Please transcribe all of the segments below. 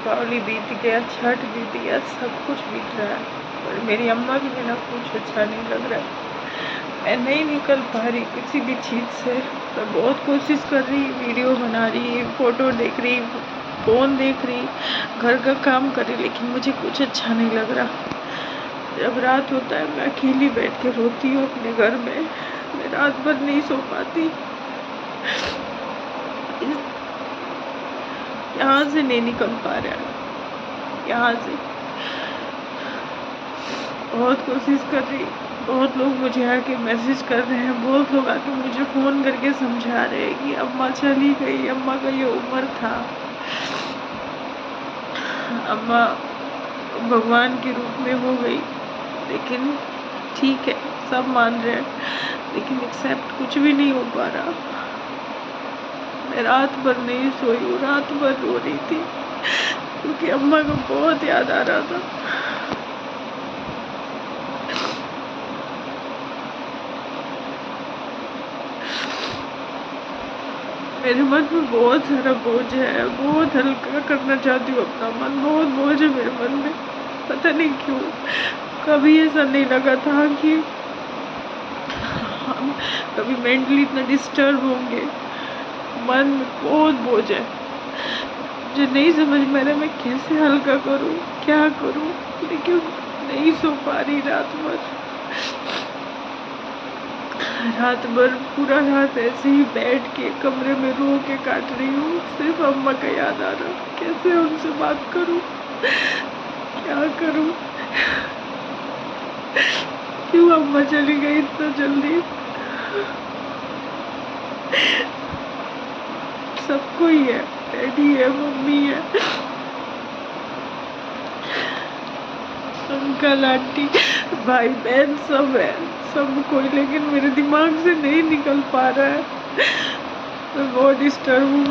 दीपावली बीत गया, छठ बीत गया, सब कुछ बीत रहा है, पर मेरी अम्मा के बिना कुछ अच्छा नहीं लग रहा है। मैं नहीं निकल पा रही किसी भी चीज़ से। मैं बहुत कोशिश कर रही, वीडियो बना रही, फ़ोटो देख रही, फ़ोन देख रही, घर का काम कर रही, लेकिन मुझे कुछ अच्छा नहीं लग रहा। जब रात होता है मैं अकेली बैठ के रोती हूँ अपने घर में। मैं रात भर नहीं सो पाती। यहाँ से नहीं निकल पा रहा है, यहाँ से बहुत कोशिश कर रही। बहुत लोग मुझे आके मैसेज कर रहे हैं, बहुत लोग आके मुझे फ़ोन करके समझा रहे हैं कि अम्मा चली गई, अम्मा का ये उम्र था, अम्मा भगवान के रूप में हो गई। लेकिन ठीक है, सब मान रहे हैं, लेकिन एक्सेप्ट कुछ भी नहीं हो पा रहा। मैं रात भर नहीं सोई हूँ, रात भर रो रही थी क्योंकि अम्मा को बहुत याद आ रहा था। मेरे मन में बहुत सारा बोझ है, बहुत हल्का करना चाहती हूँ अपना मन, बहुत बोझ है मेरे मन में, पता नहीं क्यों। कभी ऐसा नहीं लगा था कि हम कभी मेंटली इतना डिस्टर्ब होंगे। मन में बहुत बोझ है, मुझे नहीं समझ में आ रहा मैं कैसे हल्का करूँ, क्या करूँ, लेकिन नहीं सो पा रही रात भर पूरा रात ऐसे ही बैठ के कमरे में रो के काट रही हूँ। सिर्फ अम्मा का याद आ रहा, कैसे उनसे बात करूँ, क्या करूँ, क्यों अम्मा चली गई इतना जल्दी। सबको ही है, डैडी है, मम्मी है, अंकल आंटी, भाई बहन, सब है, सब कोई, लेकिन मेरे दिमाग से नहीं निकल पा रहा है। मैं बहुत डिस्टर्ब हूँ।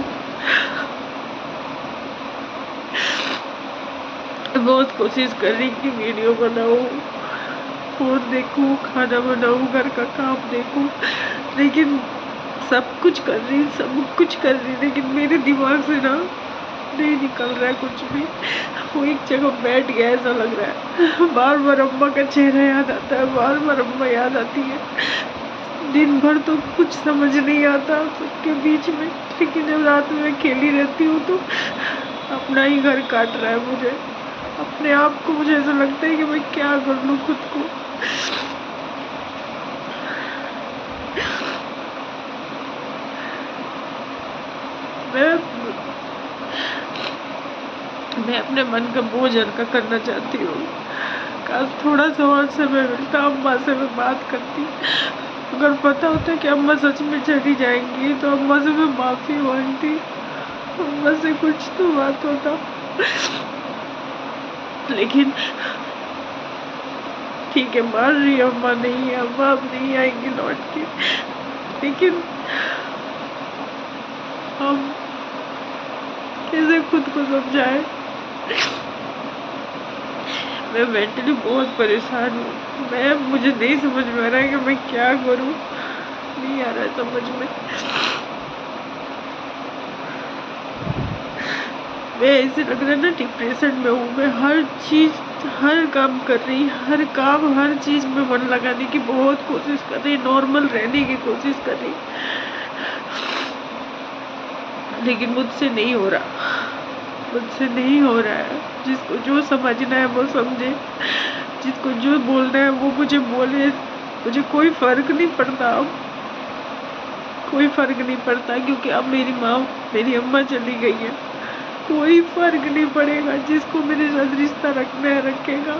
बहुत कोशिश कर रही कि वीडियो बनाऊँ, फोन देखूँ, खाना बनाऊँ, घर का काम देखूँ, लेकिन सब कुछ कर रही, लेकिन मेरे दिमाग से ना नहीं निकल रहा है कुछ भी। वो एक जगह बैठ गया ऐसा लग रहा है। बार बार अम्मा का चेहरा याद आता है, बार बार अम्मा याद आती है। दिन भर तो कुछ समझ नहीं आता सबके बीच में, लेकिन जब रात में अकेली रहती हूँ तो अपना ही घर काट रहा है मुझे, अपने आप को। मुझे ऐसा लगता है कि मैं क्या कर लूँ खुद को। मैं अपने मन का बोझ हल्का करना चाहती हूँ। काश थोड़ा सा और समय मिलता, अम्मा से मैं बात करती। अगर पता होता कि अम्मा सच में चली जाएंगी तो अम्मा से मैं माफ़ी मांगती, अम्मा से कुछ तो बात होता। लेकिन ठीक है, मान रही अम्मा नहीं है, अम्मा अब नहीं आएंगी लौट के, लेकिन हम कैसे खुद को समझाएं। मैं मेंटली बहुत परेशान हूँ। मुझे नहीं समझ में आ रहा है कि मैं क्या करूँ, नहीं आ रहा है समझ में। मैं ऐसे लग रहा है ना डिप्रेशन में हूँ। मैं हर चीज़, हर काम कर रही, हर चीज़ में मन लगाने की बहुत कोशिश कर रही, नॉर्मल रहने की कोशिश कर रही, लेकिन मुझसे नहीं हो रहा है। जिसको जो समझना है वो समझे, जिसको जो बोलना है वो मुझे बोले। मुझे कोई फर्क नहीं पड़ता अब, कोई फर्क नहीं पड़ता, क्योंकि अब मेरी अम्मा चली गई है। कोई फर्क नहीं पड़ेगा, जिसको मेरे साथ रिश्ता रखना है रखेगा,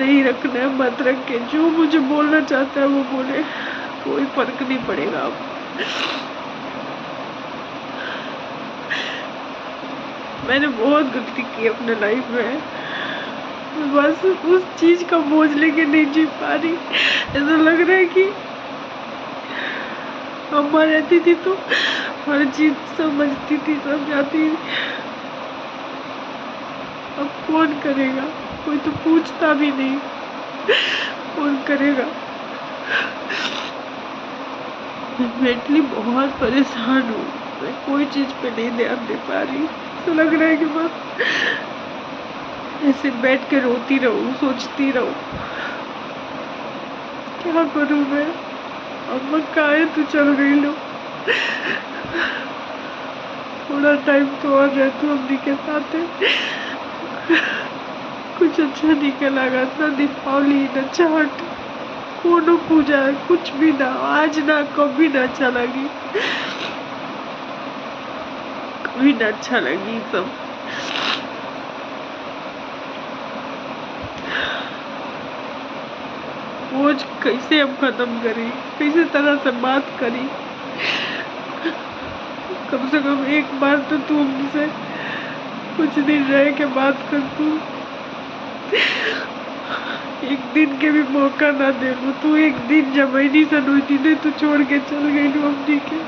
नहीं रखना है मत रखे। जो मुझे बोलना चाहता है वो बोले, कोई फर्क नहीं पड़ेगा अब। मैंने बहुत गलती की अपने लाइफ में, बस उस चीज का बोझ लेके नहीं जी पा रही। ऐसा लग रहा है कि अम्मा रहती थी तो हर चीज समझती थी, समझाती थी। अब कौन करेगा, कोई तो पूछता भी नहीं, कौन करेगा। मैं मेंटली बहुत परेशान हूँ, मैं कोई चीज पे नहीं ध्यान दे पा रही। ऐसा लग रहा है कि बस ऐसे बैठ के रोती रहूं, सोचती रहूं क्या करूं मैं। अम्मा कहाँ है, तू चल गई लो। थोड़ा टाइम तो और रह तू अम्मी के साथ है। कुछ अच्छा नहीं के लगा, ना दीपावली ना छठ कोनो पूजा कुछ भी ना, आज ना कभी ना अच्छा लगी, कभी ना अच्छा लगी सब। बोझ कैसे हम खत्म करी, कैसे तरह से बात करी। कम से कम एक बार तो तू हमसे कुछ दिन रह के बात कर, तू एक दिन के भी मौका ना दे लो। तू एक दिन जब नहीं सनोती ने तू छोड़ के चल गई लो अम्मी के।